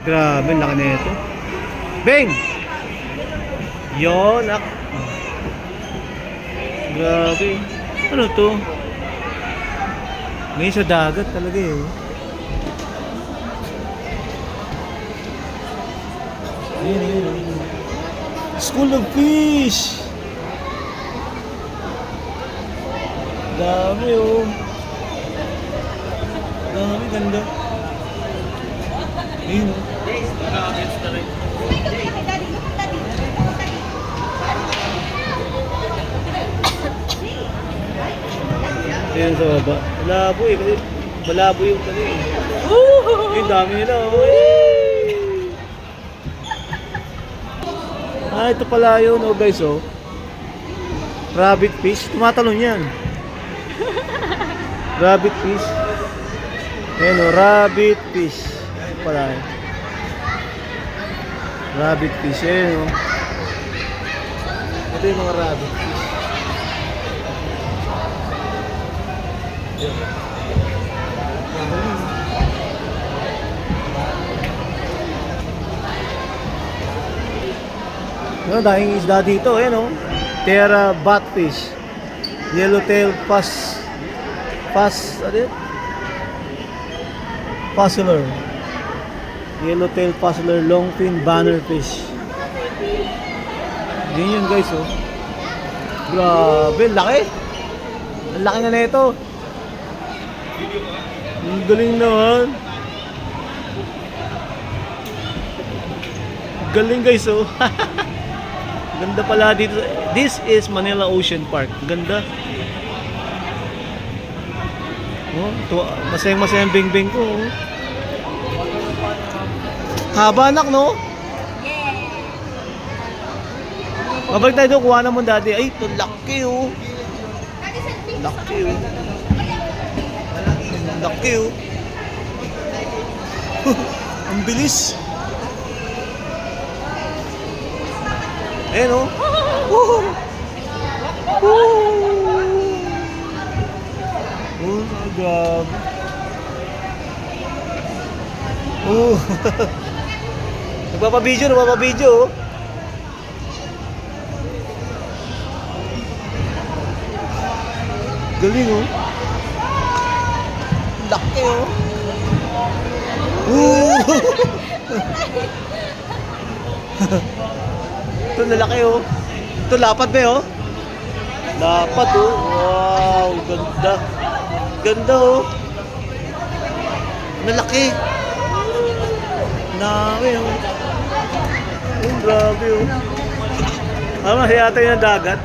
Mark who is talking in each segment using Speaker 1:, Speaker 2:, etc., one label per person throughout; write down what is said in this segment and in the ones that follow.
Speaker 1: Grabe, laki na ito. Beng! Yon, grabe. Ano to? Ngayon sa dagat talaga eh. Ayan. School of Fish! Dami oh. Dami, ganda. Ayun oh. Ayan sa baba. Malabo eh, kasi malabo yung tali eh. Yung dami nila oh. Ito pala yun oh guys oh. Rabbit fish. Tumatalon yan. Rabbit fish. Ayan oh, rabbit fish. Ito pala yun. Rabbit fish. Ayan oh. Ito yung mga rabbit fish. Ano, daming isda dito, ayan oh. Terra batfish, yellowtail ano yun? Puzzler, yellowtail puzzler, longfin bannerfish. Yan yun guys oh. Grabe, laki. Ang laki na nito. Ang galing naman. Galing guys oh. Ganda pala dito. This is Manila Ocean Park. Ganda. Oh, masayang bing-bing ko oh. Haba anak no? Babalik tayo doon, kuha naman dati. Ay, ito laki oh. Laki oh. Laki oh. Ang bilis. Ayan oh. Woohoo! Woohoo! Oh, grabe. Oh. Nagpapabidyo oh. Galing oh. Laki oh. Ito lalaki oh. Ito lapad ba oh? Lapad oh. Wow, ganda. Ganda oh. Nalaki. Dami oh. Oh, grabe oh. Masaya tayo ng dagat.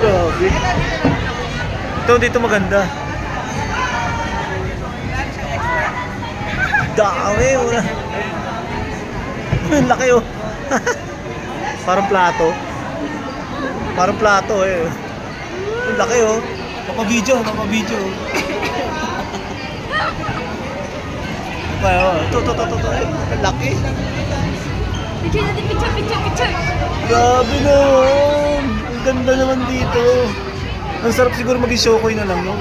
Speaker 1: Grabe. Ito dito maganda. Dami oh. Ang laki oh. Parang plato. Parang plato eh. Ang laki oh. Papabidyo. Ito. Ang laki.
Speaker 2: Picture natin, picture.
Speaker 1: Grabe naman. Ang ganda naman dito. Ang sarap siguro maging shokoy na lang no.